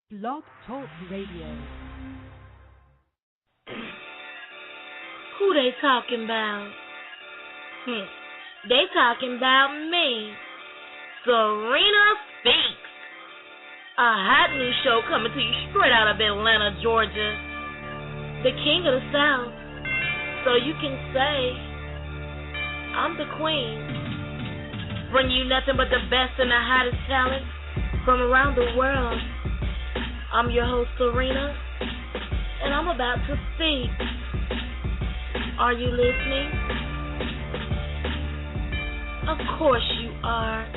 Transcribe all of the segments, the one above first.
Blog Talk Radio. Who they talking about? They talking about me. Serena Speaks. A hot new show coming to you straight out of Atlanta, Georgia. The king of the South. So you can say, I'm the queen. Bring you nothing but the best and the hottest talent from around the world. I'm your host, Serena, and I'm about to speak. Are you listening? Of course you are.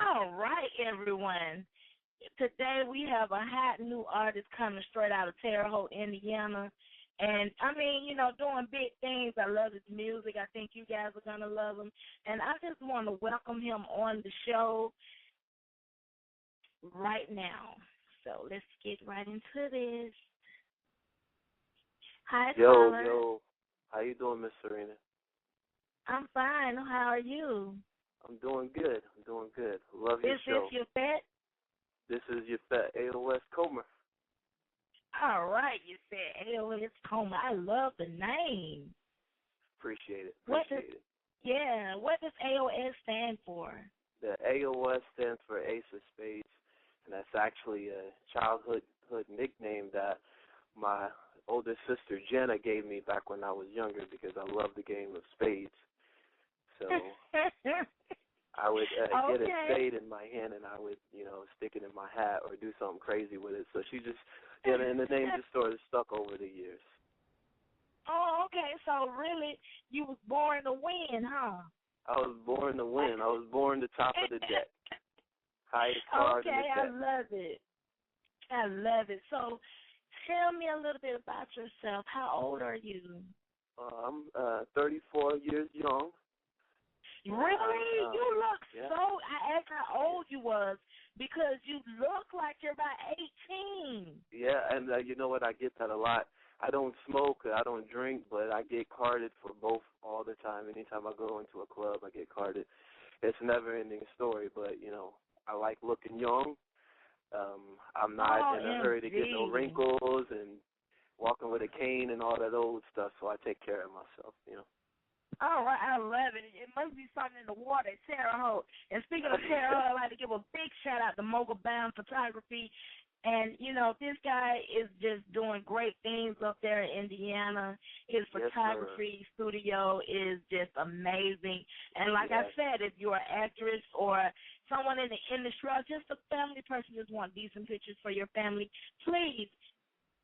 All right, everyone. Today we have a hot new artist coming straight out of Terre-Haute, Indiana. And, doing big things. I love his music. I think you guys are going to love him. And I just want to welcome him on the show right now. So let's get right into this. Hi, Tyler. Yo. How you doing, Miss Serena? I'm fine. How are you? I'm doing good. Love your show. Is this Yaphet? This is Yaphet AoS Comer. All right, you said AoS Comer. I love the name. Appreciate it. What does AoS stand for? The AoS stands for Ace of Spades, and that's actually a childhood nickname that my older sister Jenna gave me back when I was younger because I love the game of spades. So I would get a spade in my hand and I would, stick it in my hat or do something crazy with it. So she just, and the name just sort of stuck over the years. Oh, okay. So really, you was born to win, huh? I was born to win. I was born the top of the deck. Highest card in the deck. Okay, I love it. So tell me a little bit about yourself. How old are you? I'm 34 years young. Really? You look so... I asked how old you was because you look like you're about 18. Yeah, and you know what? I get that a lot. I don't smoke, I don't drink, but I get carded for both all the time. Anytime I go into a club, I get carded. It's a never-ending story, but, I like looking young. I'm not in a hurry to get no wrinkles and walking with a cane and all that old stuff, so I take care of myself, All right, I love it. It must be something in the water at Terre-Haute. And speaking of Terre-Haute, I'd like to give a big shout-out to Mogul Bound Photography. And, this guy is just doing great things up there in Indiana. His photography studio is just amazing. And like I said, if you're an actress or someone in the industry or just a family person just want decent pictures for your family, please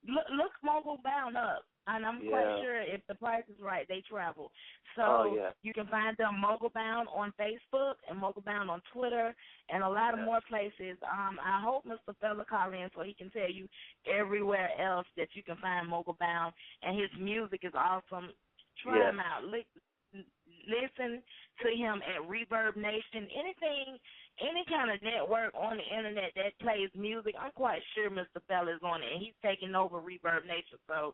look Mogul Bound up. And I'm quite sure if the price is right, they travel. So you can find them Mogul Bound on Facebook and Mogul Bound on Twitter and a lot of more places. I hope Mr. Fella call in so he can tell you everywhere else that you can find Mogul Bound. And his music is awesome. Try him out. Listen to him at Reverb Nation. Any kind of network on the internet that plays music, I'm quite sure Mr. Fella is on it, and he's taking over Reverb Nation. So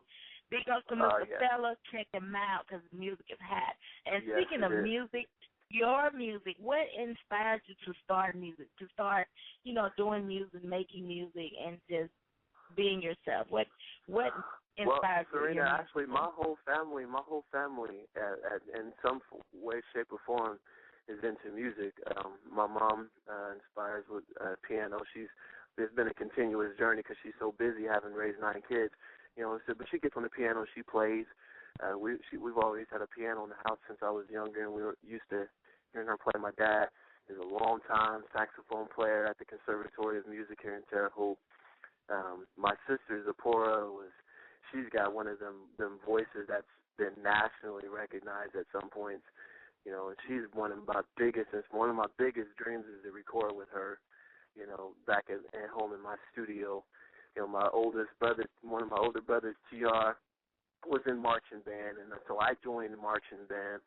big up to Mr. Fella. Check him out because the music is hot. And speaking of music, your music, what inspired you to start music, to start, doing music, making music, and just being yourself? What inspired you? Serena, actually, my whole family, in some way, shape, or form, is into music. My mom inspires with piano. There's been a continuous journey because she's so busy having raised 9 kids. But she gets on the piano, she plays. We've always had a piano in the house since I was younger, and we were used to hearing her play. My dad is a long-time saxophone player at the Conservatory of Music here in Terre-Haute. My sister, Zipporah, she's got one of them voices that's been nationally recognized at some points. And she's one of my biggest dreams is to record with her, back at home in my studio. My oldest brother, one of my older brothers, TR, was in marching band, and so I joined the marching band,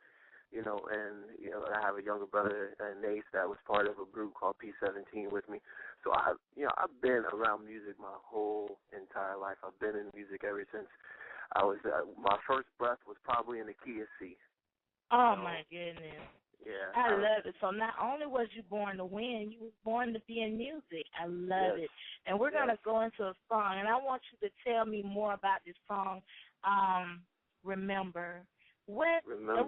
and I have a younger brother, Nace, that was part of a group called P17 with me. So I've been around music my whole entire life. I've been in music ever since I was, my first breath was probably in the key of C. Oh, my goodness. Yeah. I love it. So not only was you born to win, you was born to be in music. I love it. And we're going to go into a song, and I want you to tell me more about this song, Remember. Remember.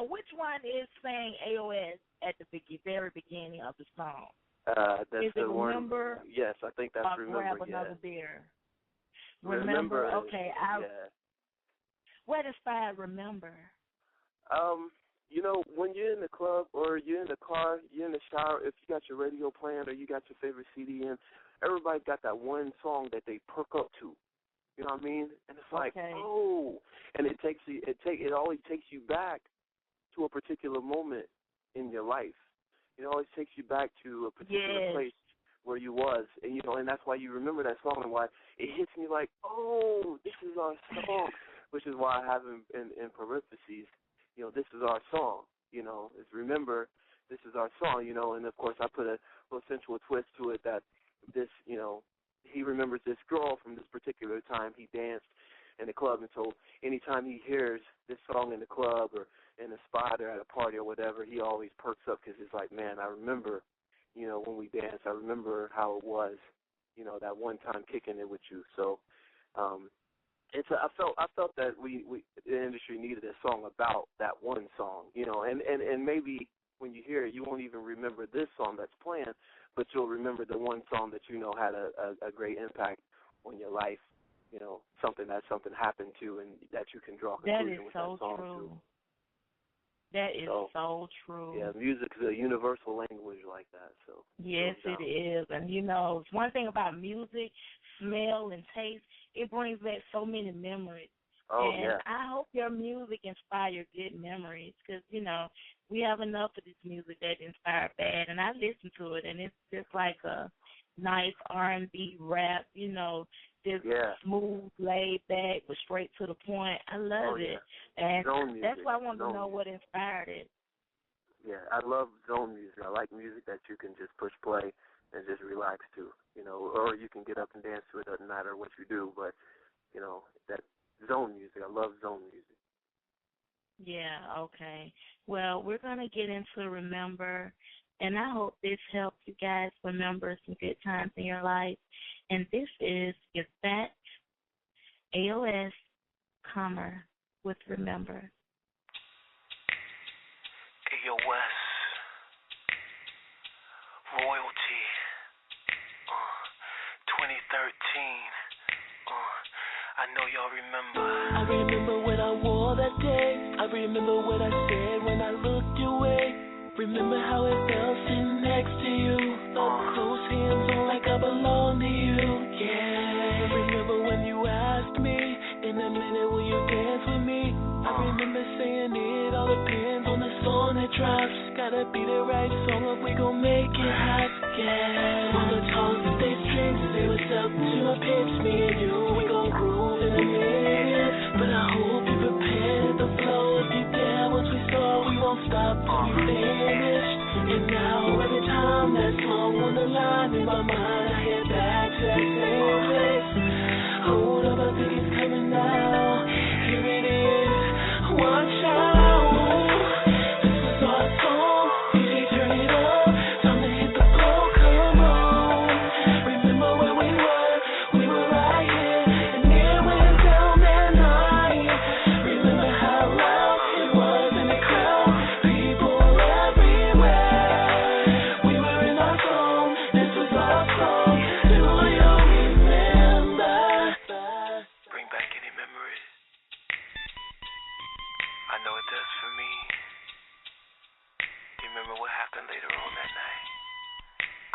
Which one is saying AOS at the very beginning of the song? That's is it the one. Remember? Yes, I think that's Remember. Grab another beer. Remember. Okay. What inspired Remember? You know, when you're in the club or you're in the car, you're in the shower, if you got your radio playing or you got your favorite CD in, everybody's got that one song that they perk up to. You know what I mean? And it's like, oh, and it always takes you back to a particular moment in your life. It always takes you back to a particular place where you was, and you know, and that's why you remember that song and why it hits me like, oh, this is our song, which is why I have in parentheses, you know, this is our song, you know, is remember, this is our song, you know, and of course I put a little sensual twist to it that this, you know, he remembers this girl from this particular time he danced in the club, and so anytime he hears this song in the club or in a spot or at a party or whatever, he always perks up because it's like, man, I remember, you know, when we danced, I remember how it was, you know, that one time kicking it with you. So, I felt that we the industry needed a song about that one song, you know, and maybe when you hear it, you won't even remember this song that's playing, but you'll remember the one song that you know had a great impact on your life, you know, something happened to and that you can draw conclusion with that song too. That is so true. Yeah, music's a universal language like that. So yes, it is. And you know, one thing about music, smell and taste, it brings back so many memories. Oh, and I hope your music inspires good memories because, you know, we have enough of this music that inspires bad. And I listen to it, and it's just like a nice R&B rap, you know, just smooth, laid back, but straight to the point. I love it. And that's why I want to know what inspired it. Yeah, I love zone music. I like music that you can just push play and just relax to, you know, or you can get up and dance to it. Doesn't matter what you do, but, you know, that zone music. I love zone music. Yeah, okay. Well, we're going to get into Remember, and I hope this helps you guys remember some good times in your life. And this is Yaphet AoS Comer with Remember. AoS Royalty 2013. I know y'all remember. I remember what I wore that day. I remember what I said when I looked your way. Remember how it felt sitting next to you. Close hands on like I belong to you. Yeah. Remember when you asked me, in a minute will you dance with me? I remember saying it all depends on the song that drops. Gotta be the right song if we gon' make it hot. Yeah. Mama told us stay strings, say what's up to my pips. Me and you, we gon' groove in a minute. But I hope you prepared the flow. If you dare, once we start, we won't stop till we finish. And now every time that song on the line in my mind, I hear back to that same place. Hold up, I think it's coming now. Here it is. Watch out. This is our song. DJ, turn it up. Time to hit the floor. Come on. Remember where we were? We were right here, and it went down that night. Remember how loud it was in the crowd? People everywhere. We were in our song. This was our song. Do you remember? Bring back any memories. I know it does for me. Do you remember what happened later on that night?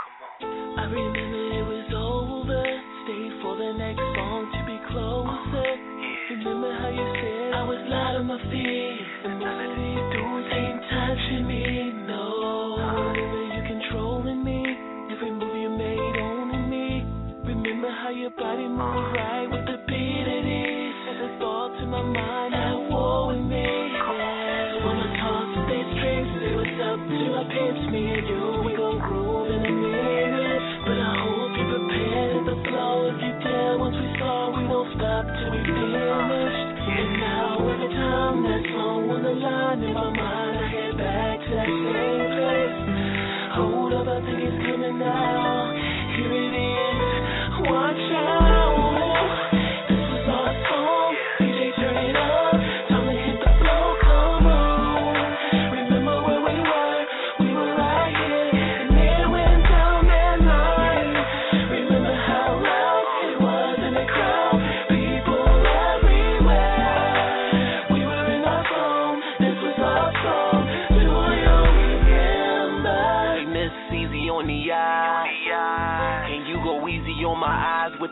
Come on. I remember it was over. Stayed for the next song to be closer. Remember how you said I was light on my feet, and none of these dudes ain't touching me. No. Remember you controlling me. Every move you made owning me. Remember how your body moved right with the beat it is. And the thoughts in my mind at war with me. Mama toss stay strings, say what's up to my pips. Me and you, we gon' groove in a minute. But I hope you prepared the flow. If you dare, once we start, we won't stop till we finish. And now every time that song on the line in my mind,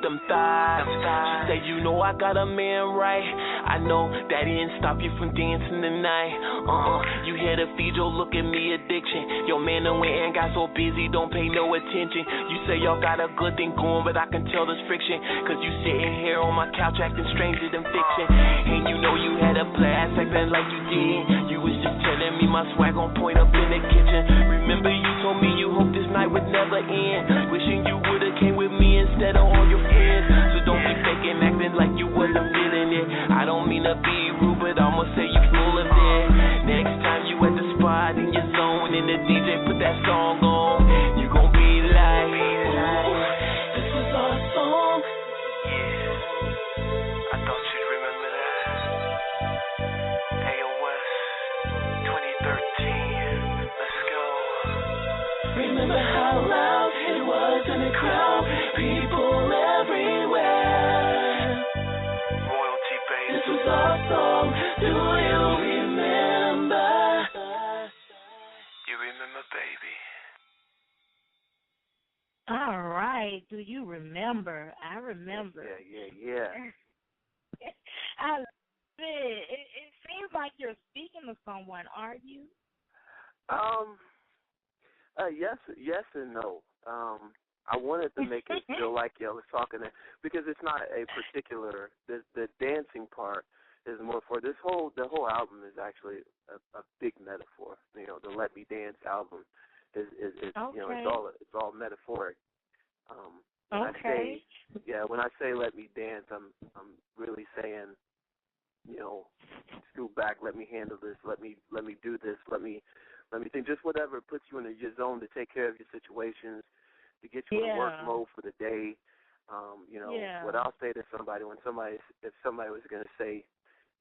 them thighs. She say, you know I got a man right. I know that didn't stop you from dancing tonight. You here to feed your look at me addiction. Your man done went and got so busy, don't pay no attention. You say y'all got a good thing going, but I can tell there's friction. Cause you sitting here on my couch acting stranger than fiction. And you know you had a blast acting like you did. You was just telling me my swag on point up in the kitchen. Remember you told me you hope this night would never end. Wishing you would've came with me instead of all your friends. So don't be faking acting like you wasn't feeling it. I don't mean to be rude, but I'ma say you full of it. Next time you at the spot in your zone and the DJ put that song on, you gon' be like, this was our song. Yeah, I thought you'd remember that. AoS 2013, let's go. Remember how loud it was in the crowd, people everywhere. Royalty, baby. This was our song, do you remember? You remember, baby? All right. Do you remember? I remember. Yeah. I love it. It seems like you're speaking to someone, are you? Yes and no. I wanted to make it feel like I was talking to, because it's not a particular, the dancing part is more for the whole album is actually a big metaphor. You know, the Let Me Dance album is okay. You know, it's all metaphoric. When I say let me dance, I'm really saying, you know, scoot back, let me handle this, let me do this, let me think, just whatever puts you in your zone to take care of your situations, to get you in work mode for the day. You know, what I'll say to somebody if somebody was going to say,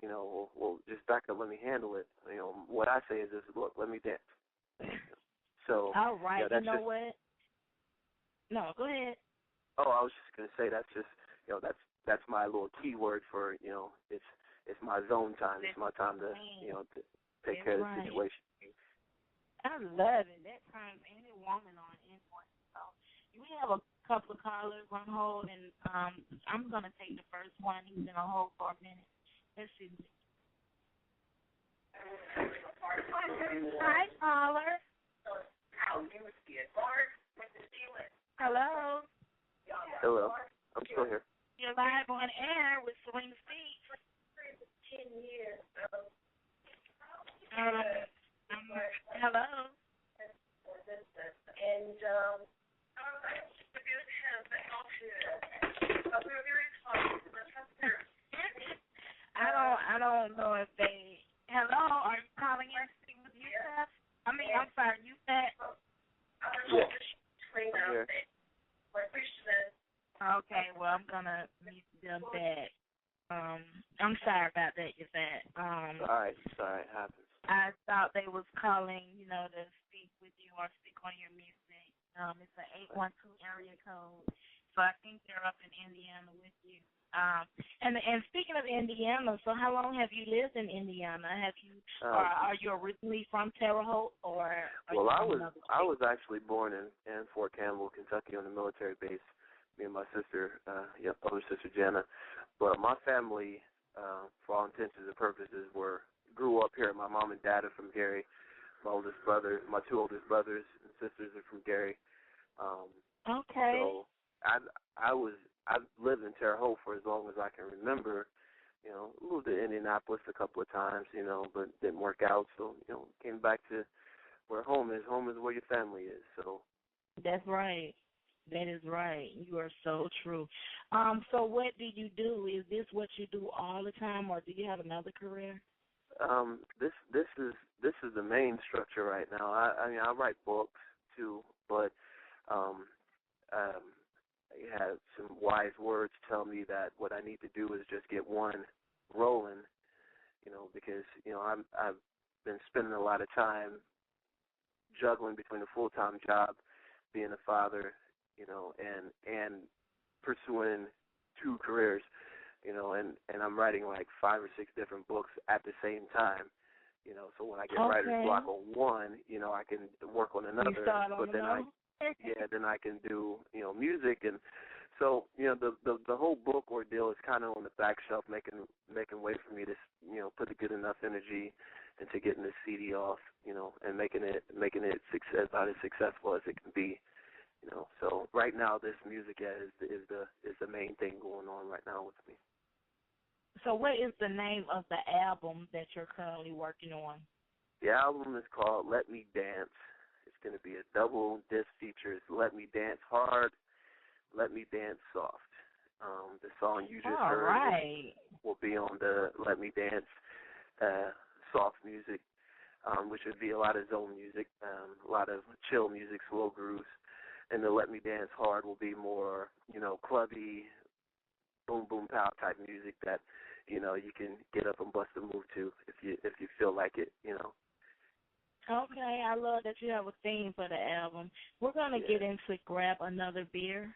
you know, well, just back up, let me handle it. You know, what I say is just, look, let me dance. So, all right, you know, what? No, go ahead. Oh, I was just going to say that's just, you know, that's my little keyword for, you know, it's my zone time. It's my time to, you know, to take care of the situation. I love it. That turns any woman on anyone. So we have a couple of callers on hold, and I'm going to take the first one. He's been on hold for a minute. Let's see. Hi, caller. Hello. Hello. I'm still here. You're live on air with Serena Speech. 10 years. Hello. And I don't know if they. Hello, are you calling in to speak with Yaphet? I mean, I'm sorry, Yaphet. Yeah. I'm here. Okay, well, I'm gonna mute them back. I'm sorry about that, Yaphet. Sorry, it happens. I thought they was calling, you know, to speak with you or speak on your music. It's an 812 area code, so I think they're up in Indiana with you. And speaking of Indiana, so how long have you lived in Indiana? Have you, are you originally from Terre-Haute, or? Well, I was actually born in Fort Campbell, Kentucky, on the military base. Me and my sister, older sister Jana, but my family, for all intents and purposes, grew up here. My mom and dad are from Gary. My two oldest brothers and sisters are from Gary. Okay. So I've lived in Terre Haute for as long as I can remember. You know, moved to Indianapolis a couple of times, you know, but didn't work out. So, you know, came back to where home is. Home is where your family is. So. That's right. That is right. You are so true. So what do you do? Is this what you do all the time, or do you have another career? This is the main structure right now. I mean, I write books too, but I had some wise words tell me that what I need to do is just get one rolling, you know, because, you know, I've been spending a lot of time juggling between a full-time job, being a father, you know, and pursuing two careers, you know, and I'm writing like 5 or 6 different books at the same time, you know, so when I get writer's block on one, you know, I can work on another, but then I can do, you know, music, and So, the whole book ordeal is kind of on the back shelf, making way for me to, put a good enough energy into getting this CD off, and making it about as successful as it can be, So right now, this music is the main thing going on right now with me. So what is the name of the album that you're currently working on? The album is called Let Me Dance. It's going to be a double disc features. Let Me Dance Hard, Let Me Dance Soft. The song you just heard will be on the Let Me Dance soft music, which would be a lot of zone music, a lot of chill music, slow grooves. And the Let Me Dance Hard will be more, clubby, boom, boom, pow type music that, you can get up and bust a move to if you feel like it, Okay, I love that you have a theme for the album. We're going to get into Grab Another Beer.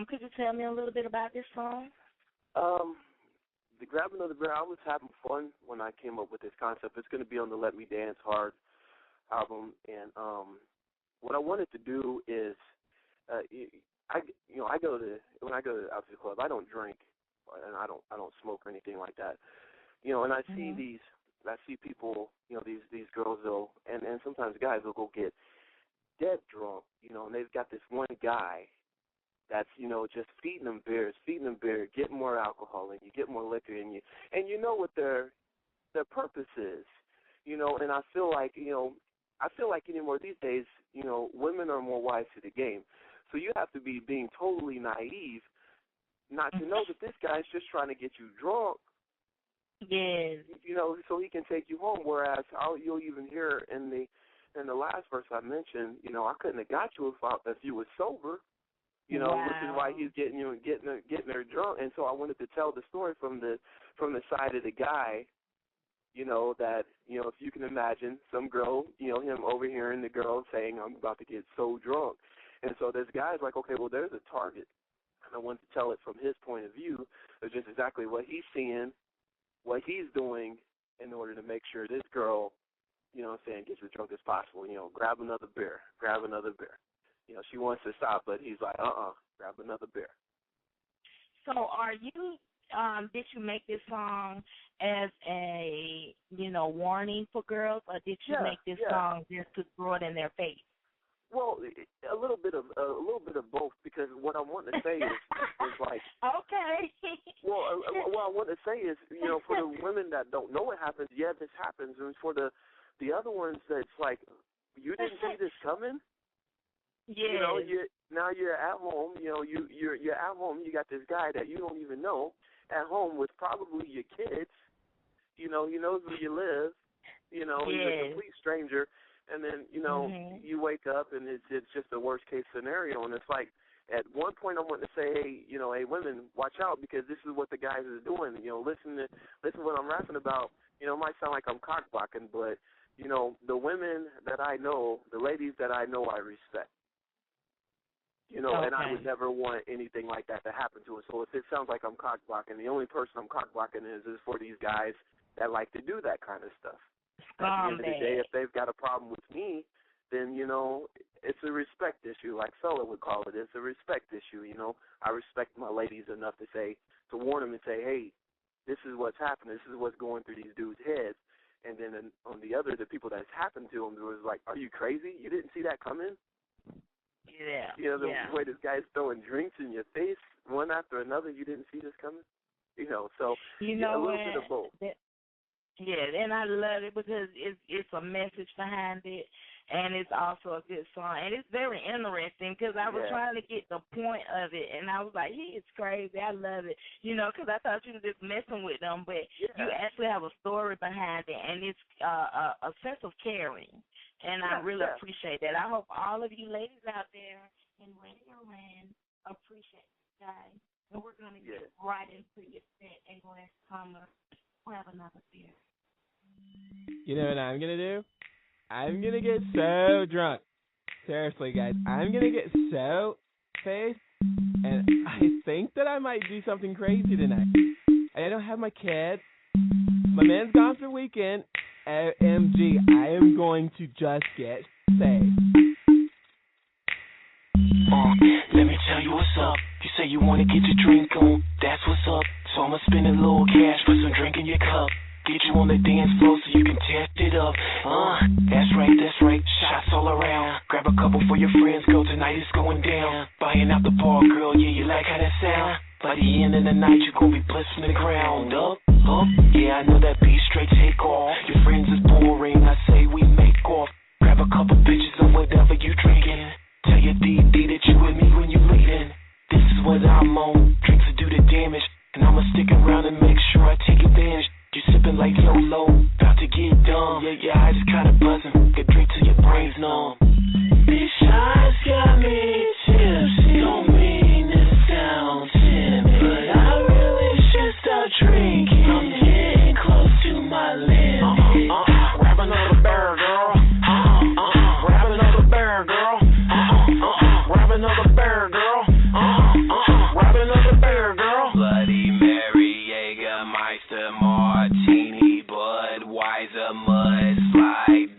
Could you tell me a little bit about this song? The Grab Another Beer, I was having fun when I came up with this concept. It's going to be on the Let Me Dance Hard album, and what I wanted to do is, when I go to out to the club, I don't drink, and I don't smoke or anything like that, and I see I see people, these girls though, and sometimes guys will go get dead drunk, and they've got this one guy that's, just feeding them beer, get more alcohol in you, get more liquor in you, and you know what their purpose is, and I feel like anymore these days, women are more wise to the game. So you have to be being totally naive not to know that this guy's just trying to get you drunk. Yes. So he can take you home. Whereas you'll even hear in the last verse I mentioned, I couldn't have got you if you were sober. Wow. Which is why he's getting her drunk. And so I wanted to tell the story from the side of the guy. That, if you can imagine some girl, him overhearing the girl saying, I'm about to get so drunk. And so this guy's like, okay, well, there's a target. And I wanted to tell it from his point of view of just exactly what he's seeing, what he's doing in order to make sure this girl, gets as drunk as possible. Grab another beer. She wants to stop, but he's like, grab another beer. So did you make this song as a, warning for girls, or did you make this song just to throw it in their face? Well, a little bit of both, because what I want to say is like, okay. Well, what I want to say is, for the women that don't know what happens, this happens, and for the other ones that's like, you didn't see this coming. Yeah. Now you're at home. You're at home. You got this guy that you don't even know at home with probably your kids. He knows where you live. He's a complete stranger. And then, you wake up and it's just a worst case scenario. And it's like, at one point I want to say, hey, women, watch out, because this is what the guys is doing. Listen to what I'm rapping about. It might sound like I'm cock blocking, but, the women that I know, the ladies that I know, I respect. And I would never want anything like that to happen to us. So if it sounds like I'm cock blocking, the only person I'm cock blocking is for these guys that like to do that kind of stuff. At the end of the day, if they've got a problem with me, then, it's a respect issue, like Fella would call it. It's a respect issue, I respect my ladies enough to warn them and say, hey, this is what's happening. This is what's going through these dudes' heads. And then on the people that's happened to them, it was like, are you crazy? You didn't see that coming? Yeah. The way this guy's throwing drinks in your face one after another, you didn't see this coming? So a little bit of both. And I love it because it's a message behind it, and it's also a good song. And it's very interesting because I was trying to get the point of it, and I was like, it's crazy. I love it, because I thought you were just messing with them, but you actually have a story behind it, and it's a sense of caring. And I really appreciate that. I hope all of you ladies out there in Radio Land appreciate this guy. And we're going to get right into your set and Glass Comer. We'll have another beer. You know what I'm going to do? I'm going to get so drunk. Seriously, guys. I'm going to get so faced, and I think that I might do something crazy tonight. I don't have my kids. My man's gone for the weekend. OMG, I am going to just get saved. Let me tell you what's up. You say you wanna get your drink on, that's what's up. So I'ma spend a little cash for some drink in your cup. Get you on the dance floor so you can test it up. That's right. Shots all around. Grab a couple for your friends, girl. Tonight it's going down. Buying out the bar, girl. Yeah, you like how that sound? By the end of the night, you gon' be blitzed from the ground. Up. Yeah, I know that beat straight take off. Your friends is boring. I say we make off. Grab a couple bitches or whatever you drinking. Tell your DD that you with me when you leaving. This is what I'm on. Drinks will do the damage, and I'ma stick around and make sure I take advantage. You sipping like Lolo, about to get dumb. Yeah, your eyes kinda buzzing. Get drink till your brain's numb. These shots got me tipsy. Don't mean to sound timid, but I really should start drinking. I'm getting close to my limit. Grab another bear, girl. Grab another bear, girl. Grab another bear, girl. Grab another bear, girl. Bloody Mary, Jägermeister, Martini, Budweiser, Mudslide,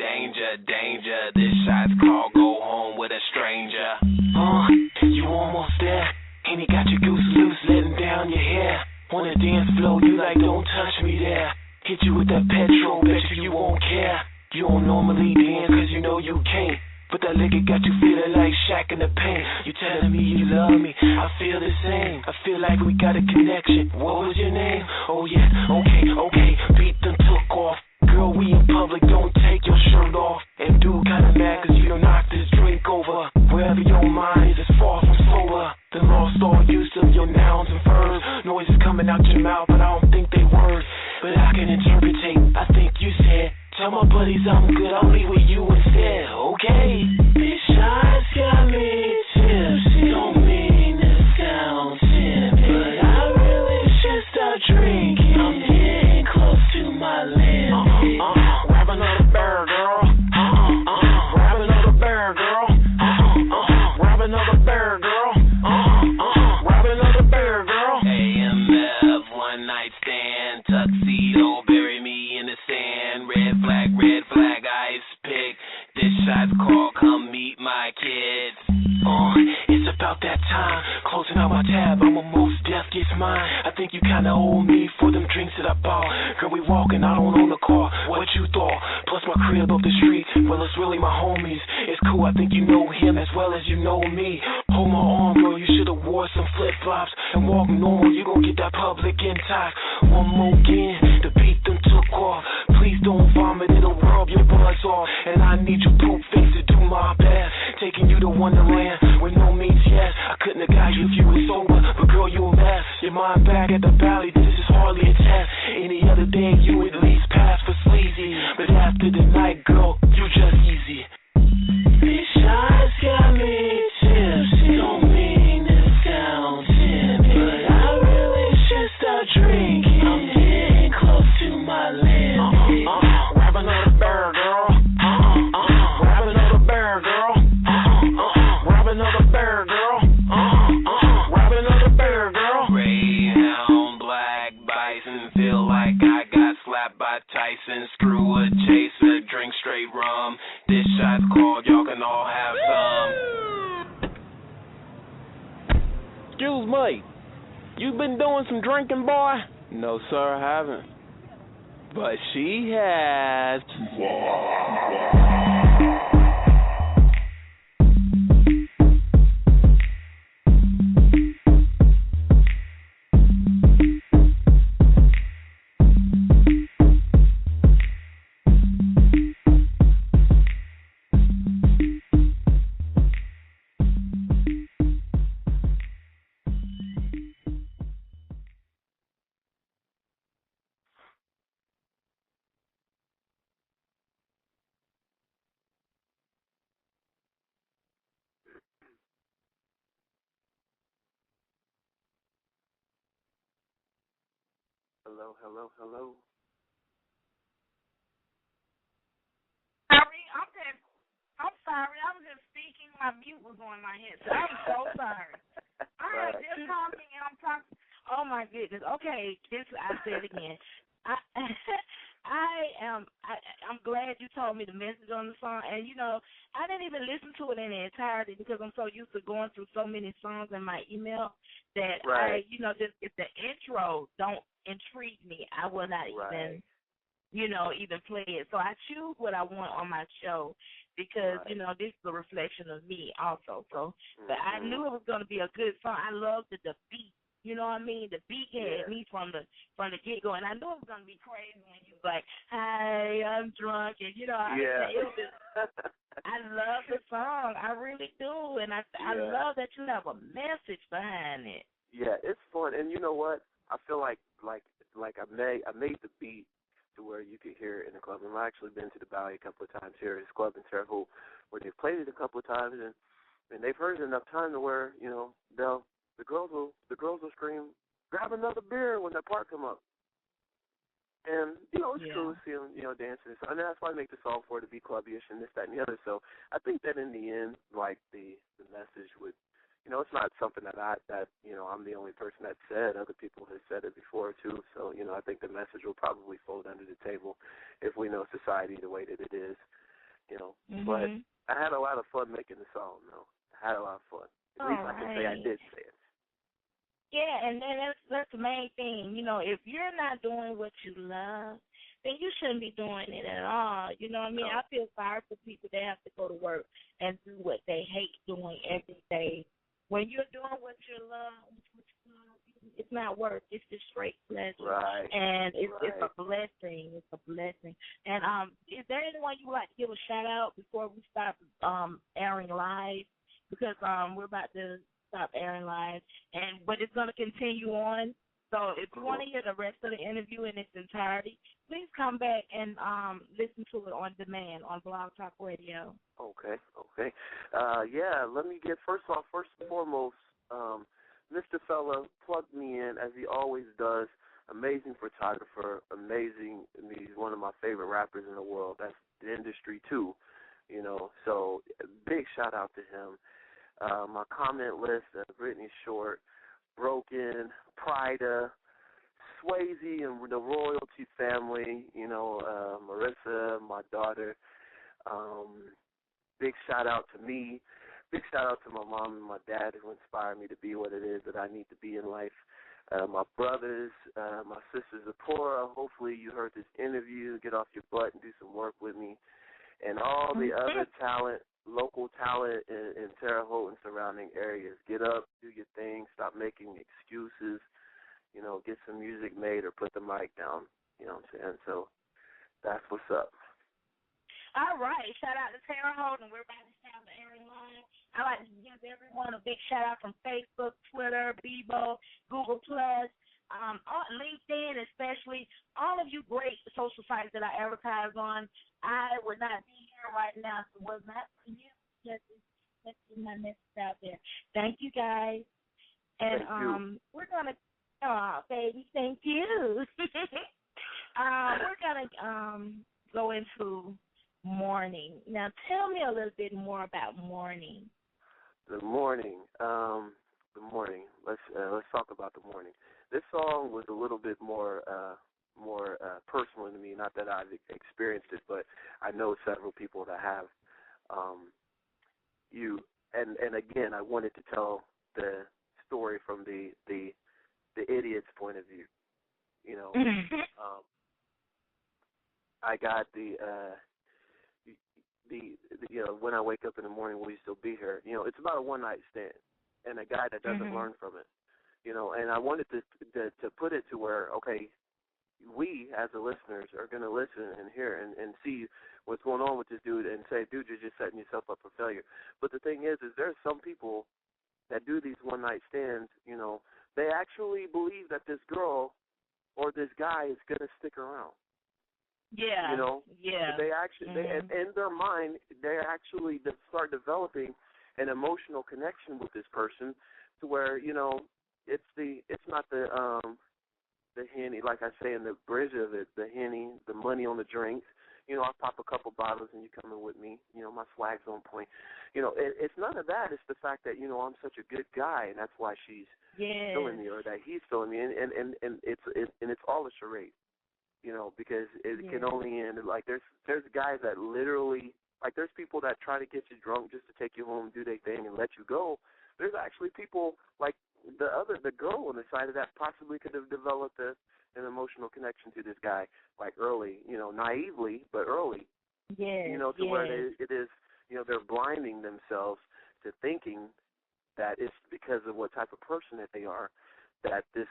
danger. This shot's called go home with a stranger. You almost there. Henny got your goose loose, letting down your hair. On the dance floor, you like don't touch me there. Hit you with that petrol, bet you won't care. You don't normally dance cause you know you can't. But that liquor got you feeling like Shaq in the paint. You telling me you love me, I feel the same. I feel like we got a connection. What was your name? Oh yeah, okay. Beat them took off. Girl, we in public, don't take your shirt off. And dude kinda mad cause you don't knock this drink over. Wherever your mind is, it's far from sober. The lost all use of your nouns and verbs. Noises coming out your mouth, but I don't think they words. But I can interpretate, I think you said, tell my buddies I'm good, I'll leave with you instead, okay? These shots got me tipsy. Don't mean to sound timid, but I really should start drinking. I'm getting close to my limit. Grab another bear, girl. Grab another bear, girl. Grab another bear, girl. Grab another bear, girl. AMF, one night stand, tuxedo, bury me in the sand. Red flag, ice pick. This shot's called come meet my kids. It's about that time, closing out my tab. I'm almost death gets mine. I think you kinda owe me for them drinks that I bought. Girl, we walking, I don't own the car. What you thought? Plus my crib up the street. Well, it's really my homies. It's cool, I think you know him as well as you know me. Hold my arm, girl, you should've wore some flip-flops and walk normal. You gon' get that public intox. One more again, the beat them took off. Please don't vomit, it'll rub your buzz off. And I need your poop face to do my best. Taking you to Wonderland with no means yes. I couldn't have got you if you were sober, but girl, you a mess. Your mind back at the valley, this is hardly a test. Any other day, you at least pass for sleazy. But after the night, girl, you just easy. These shots got me tipsy. Don't mean to sound timid, but I really should start drinking. I'm getting close to my limit. Grab another bear, girl. Grab another bear, girl. Grab another bear, girl. Grab another bear, girl. Greyhound, black bison, feel like I got slapped by Tyson. Screw a chaser, drink straight rum. This shot's called, y'all can all have some. Excuse me, you been doing some drinking, boy? No, sir, I haven't. But she has. Hello. I'm sorry. I was just speaking. My mute was on my head. So I'm so sorry. I was just talking and I'm talking. Oh my goodness. Okay, I said it again. I'm glad you told me the message on the song, and I didn't even listen to it in the entirety because I'm so used to going through so many songs in my email that just if the intro don't intrigue me, I will not even play it. So I choose what I want on my show because this is a reflection of me also. So, but I knew it was going to be a good song. I loved the beat. You know what I mean? The beat had me from the get-go, and I knew it was going to be crazy when you was like, "Hey, I'm drunk," and I love the song. I really do, and I love that you have a message behind it. Yeah, it's fun, and you know what? I feel like I made the beat to where you could hear it in the club. And I've actually been to the Valley a couple of times here at this club in Terre-Haute, where they've played it a couple of times, and they've heard it enough time to where the girls will scream, "Grab another beer" when that part come up. And it's cool to see them dancing. And that's why I make the song for it to be clubbyish and this, that, and the other. So I think that in the end, like the message would, it's not something that I'm the only person that said. Other people have said it before too. So I think the message will probably fold under the table if we know society the way that it is. But I had a lot of fun making the song. though. I had a lot of fun. At least I can say I did say it. Yeah, and then that's the main thing. If you're not doing what you love, then you shouldn't be doing it at all. You know what I mean? I feel sorry for people that have to go to work and do what they hate doing every day. When you're doing what you love, it's not work. It's just straight pleasure. Right. And it's a blessing. It's a blessing. And is there anyone you would like to give a shout-out before we stop airing live? Because we're about to stop airing live, but it's going to continue on. So if you want to hear the rest of the interview in its entirety, please come back and listen to it on demand on Blog Talk Radio. Okay. Let me get first and foremost, Mr. Fella plugged me in as he always does. Amazing photographer, amazing. He's one of my favorite rappers in the world. That's the industry too, So big shout out to him. My comment list: Brittany Short, Broken, Prida, Swayze, and the Royalty family. Marissa, my daughter. Big shout out to me. Big shout out to my mom and my dad who inspired me to be what it is that I need to be in life. My brothers, my sister Zipporah. Hopefully you heard this interview. Get off your butt and do some work with me. And all the other talent, local talent in Terre-Haute and surrounding areas. Get up, do your thing, stop making excuses, get some music made or put the mic down, you know what I'm saying? So that's what's up. All right, shout out to Terre-Haute, and we're about to start the airing line. I'd like to give everyone a big shout out from Facebook, Twitter, Bebo, Google+, LinkedIn especially, all of you great social sites that I advertise on. I would not be here right now if it was not for you. Let's get my message out there. Thank you, guys. And we're going to, baby, thank you. We're going to go into morning. Now, tell me a little bit more about morning. The morning. Let's talk about the morning. This song was a little bit more personal to me. Not that I've experienced it, but I know several people that have. And again, I wanted to tell the story from the idiot's point of view. I got the when I wake up in the morning, will you still be here? It's about a one-night stand and a guy that doesn't learn from it. And I wanted to put it to where, okay, we as the listeners are going to listen and hear and see what's going on with this dude and say, dude, you're just setting yourself up for failure. But the thing is there's some people that do these one-night stands, they actually believe that this girl or this guy is going to stick around. Yeah. They actually, in their mind, they actually start developing an emotional connection with this person to where, it's not the Henny, like I say in the bridge of it, the Henny, the money on the drinks. I pop a couple bottles and you coming with me. My swag's on point. It's none of that. It's the fact that, I'm such a good guy and that's why she's feeling me or that he's feeling me. And it's all a charade. because it can only end. Like, there's guys that literally, like, there's people that try to get you drunk just to take you home, do their thing, and let you go. There's actually people like the girl on the side of that possibly could have developed an emotional connection to this guy, like, early, naively, but early. Yes. To where it is, they're blinding themselves to thinking that it's because of what type of person that they are, that this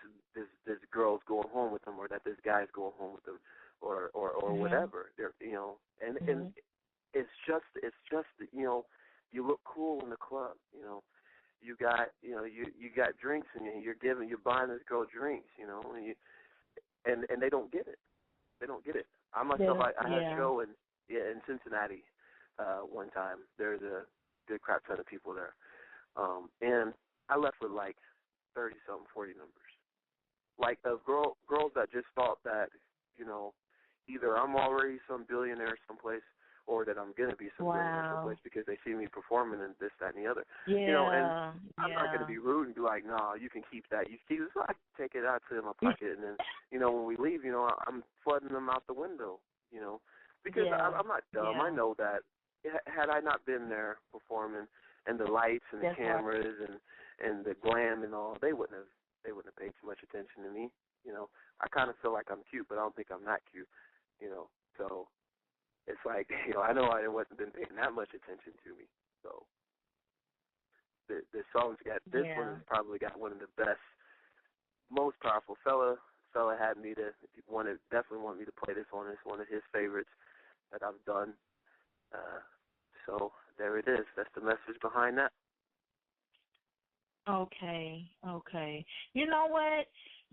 girl's going home with them, or that this guy's going home with them, or whatever. They're, and it's just you look cool in the club, you got you got drinks and you're buying this girl drinks, and they don't get it. They don't get it. I myself, I had a show in Cincinnati one time. There's a good crap ton of people there, and I left with like 30-something, 40 numbers, like of girls that just thought that either I'm already some billionaire someplace, or that I'm gonna be some billionaire someplace because they see me performing and this, that, and the other. And I'm not gonna be rude and be like, no, you can keep that. You keep it. So I take it out to my pocket, and then when we leave, I'm flooding them out the window. Because I'm not dumb. I know that had I not been there performing, and the lights and the cameras and the glam and all, they wouldn't have paid too much attention to me. I kind of feel like I'm cute, but I don't think I'm that cute. So it's like, I know I wasn't been paying that much attention to me. So the song's got, this one has probably got one of the best, most powerful. Fella had me to definitely want me to play this one. It's one of his favorites that I've done. So there it is. That's the message behind that. Okay. You know what?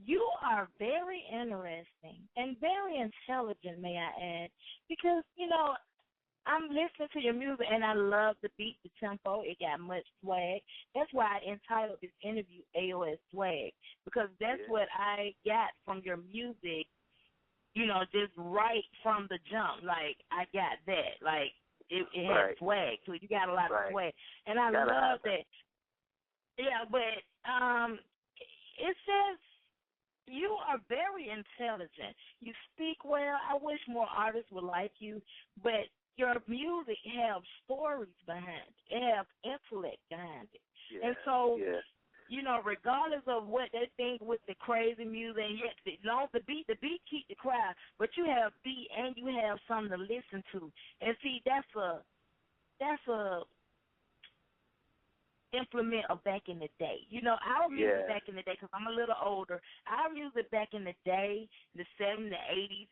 You are very interesting and very intelligent, may I add, because, I'm listening to your music, and I love the beat, the tempo. It got much swag. That's why I entitled this interview AoS Swag, because that's what I got from your music, just right from the jump. Like, I got that. Like, it has swag, so you got a lot of swag. And I love that. Yeah, but it says you are very intelligent. You speak well. I wish more artists would like you, but your music have stories behind it. It have intellect behind it. Yeah, and so, regardless of what they think with the crazy music, the beat keep the crowd, but you have beat and you have something to listen to. And see, that's a implement of back in the day. Our music back in the day, because I'm a little older, our music back in the day, the 70s, the 80s,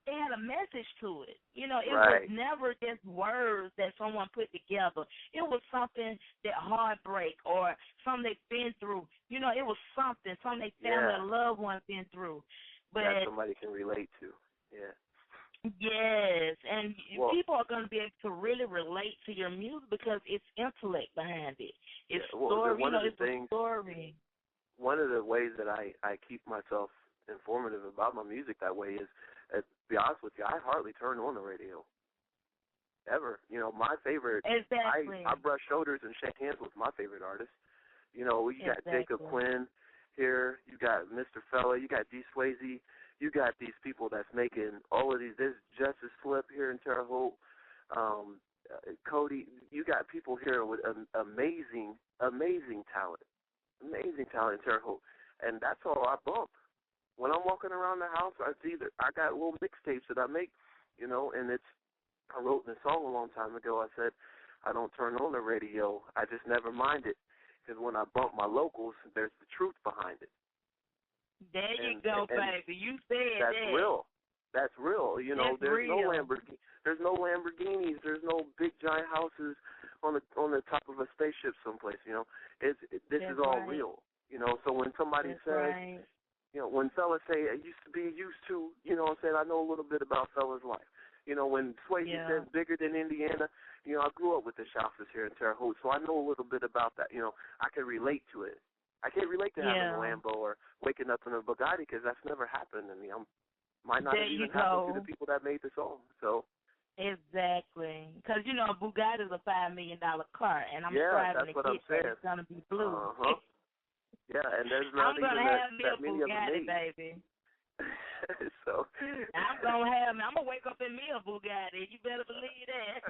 it had a message to it. It was never just words that someone put together. It was something that heartbreak or something they've been through. It was something they family or loved ones been through. But that somebody can relate to. Yeah. Yes, and people are going to be able to really relate to your music because it's intellect behind it. It's story. It's a story. One of the ways that I keep myself informative about my music that way is, to be honest with you, I hardly turn on the radio. Ever. My favorite, exactly. I brush shoulders and shake hands with my favorite artists. We got Jacob Quinn here, you got Mr. Fella, you got D. Swayze, you got these people that's making all of these. There's Justice Flip here in Terre-Haute, Cody. You got people here with amazing talent in Terre-Haute, and that's all I bump. When I'm walking around the house, I got little mixtapes that I make, and I wrote in a song a long time ago. I said I don't turn on the radio. I just never mind it, because when I bump my locals, there's the truth behind it. There you go, baby. You said that's that. real. That's real. There's real. no Lamborghinis. There's no big giant houses on the top of a spaceship someplace. This is all real. So when somebody says, when fellas say I used to, I know a little bit about fellas' life. When Swayze says bigger than Indiana, I grew up with the Shoppers here in Terre-Haute, so I know a little bit about that. I can relate to it. I can't relate to having a Lambo or waking up in a Bugatti, because that's never happened to me. Might not have even happened to the people that made the song. So exactly, because a Bugatti is a $5 million car, and I'm striving to get that. It's gonna be blue. Yeah, and there's not I'm gonna even have that many Bugatti, of them made. baby. So I'm gonna wake up in me a Bugatti. You better believe that.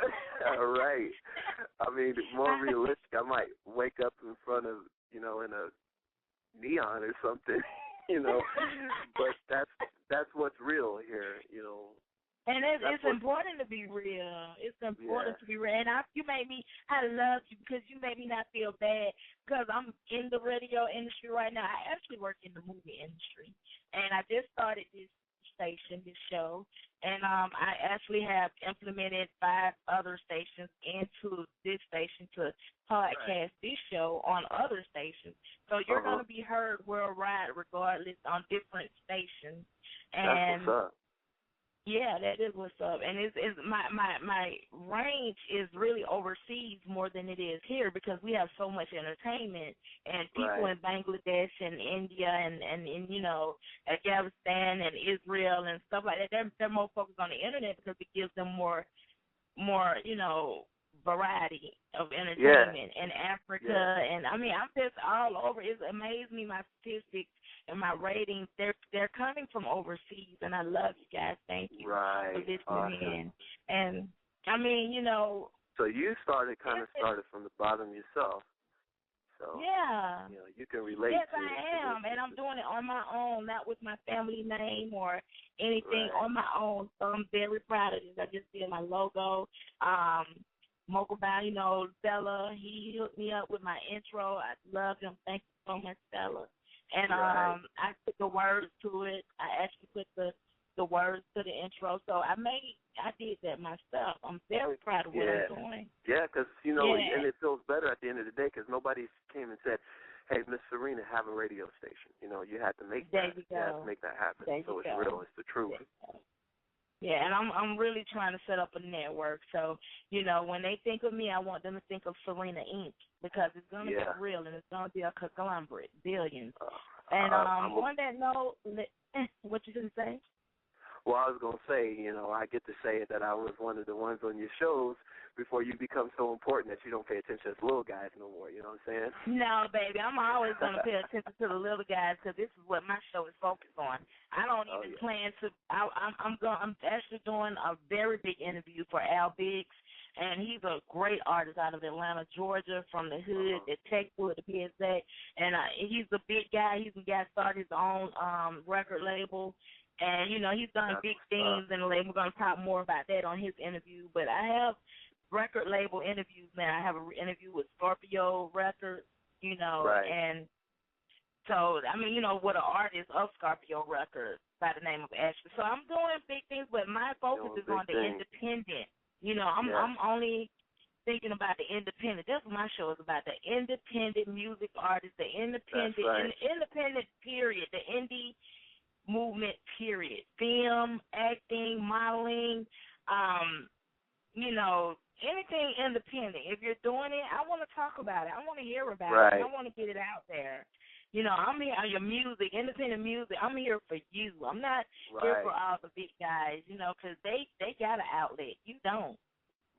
All right. I mean, more realistic, I might wake up in front of, in a neon or something, But that's what's real here, And it's important to be real. It's important to be real. And I love you because you made me not feel bad because I'm in the radio industry right now. I actually work in the movie industry. And I just started this station, this show. And I actually have implemented 5 other stations into this station to podcast this show on other stations. So you're going to be heard worldwide regardless on different stations. And that's what's up. Yeah, that is what's up. And it's my range is really overseas more than it is here because we have so much entertainment and people in Bangladesh and India and Afghanistan and Israel and stuff like that. They're more focused on the internet because it gives them more variety of entertainment in Africa. And I mean, I'm just all over. It's amazed me, my statistics and my ratings. They're coming from overseas, and I love you guys. Thank you for listening in. And I mean, So you started from the bottom yourself. So you can relate. Yes, I am, and I'm doing it on my own, not with my family name or anything on my own. So I'm very proud of this. I just did my logo. Mogul Bound, Stella, he hooked me up with my intro. I love him. Thank you so much, Stella. And I put the words to it. I actually put the words to the intro. So I did that myself. I'm very proud of what I'm doing. Yeah, because, and it feels better at the end of the day because nobody came and said, hey, Miss Serena, have a radio station. You had to make that. You had to make that happen. So it's real. It's the truth. Yeah, and I'm really trying to set up a network. So, when they think of me, I want them to think of Serena Inc. because it's going to be real and it's going to be a conglomerate, billions. And on that note, what you going to say? Well, I was going to say, I get to say that I was one of the ones on your shows before you become so important that you don't pay attention to the little guys no more. You know what I'm saying? No, baby. I'm always going to pay attention to the little guys because this is what my show is focused on. I don't even plan to. I'm actually doing a very big interview for Al Biggs, and he's a great artist out of Atlanta, Georgia, from the hood, the tech hood, the PSA. And he's a big guy. He's started his own record label. And, he's done big things in the label. We're going to talk more about that on his interview. But I have record label interviews now. I have an interview with Scorpio Records, and so, I mean, with an artist of Scorpio Records by the name of Ashley. So I'm doing big things, but my focus is on the independent. I'm only thinking about the independent. That's what my show is about, the independent music artists, the independent, independent period, the indie movement, period. Film, acting, modeling, anything independent. If you're doing it, I want to talk about it. I want to hear about it. I want to get it out there. I'm here on your music, independent music. I'm here for you. I'm not here for all the big guys, because they got an outlet. You don't.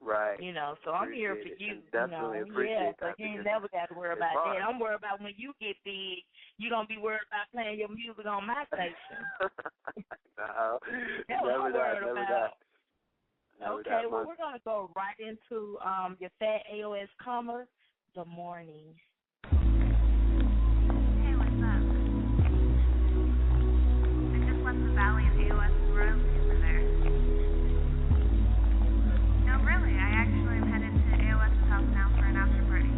Right. So I'm here for you. Definitely appreciate that. But you ain't never got to worry about that. I'm worried about when you get big, you don't be worried about playing your music on my station. No, never that. Okay, well, we're going to go right into Yaphet AoS Comer, The Morning. Hey, what's up? I just left the Valley of AoS room over there. No, really, I actually am headed to AoS's house now for an after party.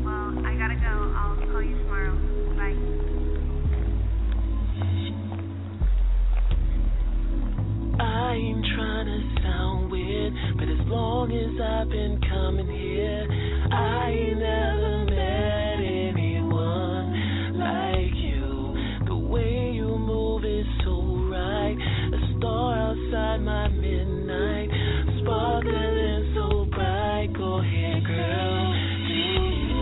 Well, I gotta go. I'll call you tomorrow. Bye. I ain't trying to sound weird, but as long as I've been coming here, I ain't never met anyone like you. The way you move is so right, a star outside my midnight, sparkling so bright. Go ahead, girl, do you.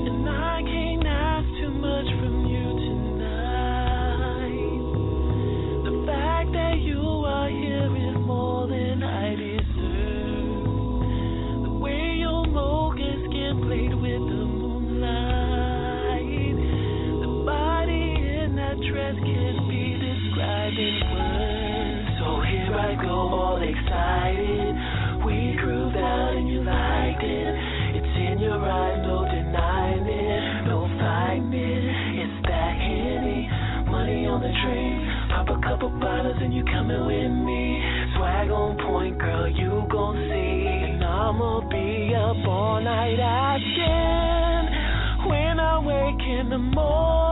And I can't ask too much from you tonight. The fact that you are here is more than I deserve. The way your mocha skin plays go all excited. We grooved out and you liked it. It's in your eyes, no denying it, no fighting it. It's that Henny, money on the train. Pop a couple bottles and you coming with me. Swag on point, girl, you gon' see. And I'ma be up all night asking when I wake in the morning.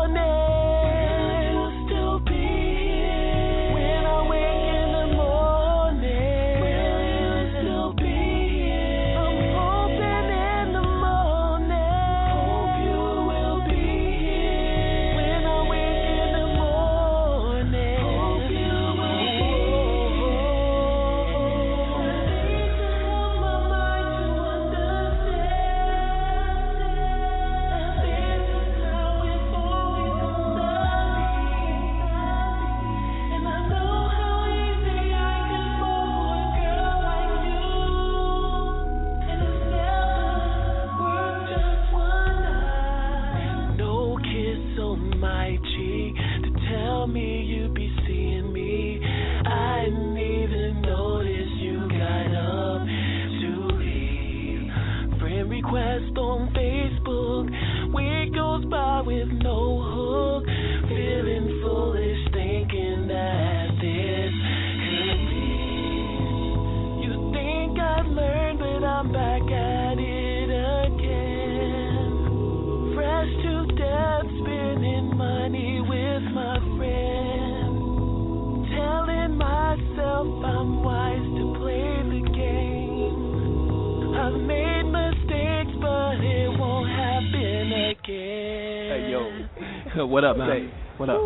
What up, man? What up?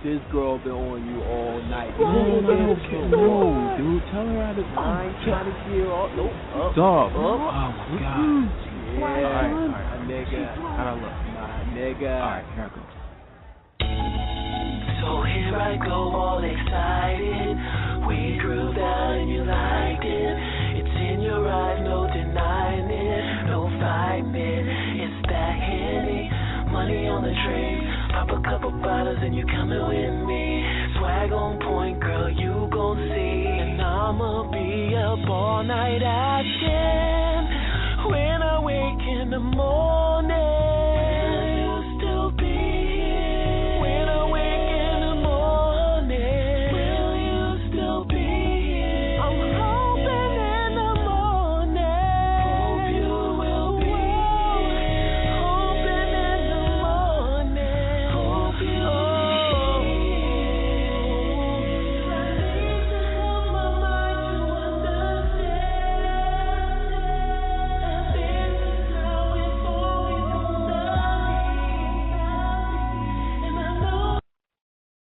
This girl been on you all night. No, dude. Tell her how to. I ain't trying to hear all. Nope. Dog. Oh my God. Yeah. All right. My nigga. How'd I look? My nigga. All right, here I go. So here I go, all excited. We grooved out and you liked it. It's in your eyes, no denying it, no fighting it. It's that Henny, money on the train. Pop a couple bottles and you coming with me. Swag on point, girl, you gon' see. And I'ma be up all night asking when I wake in the morning.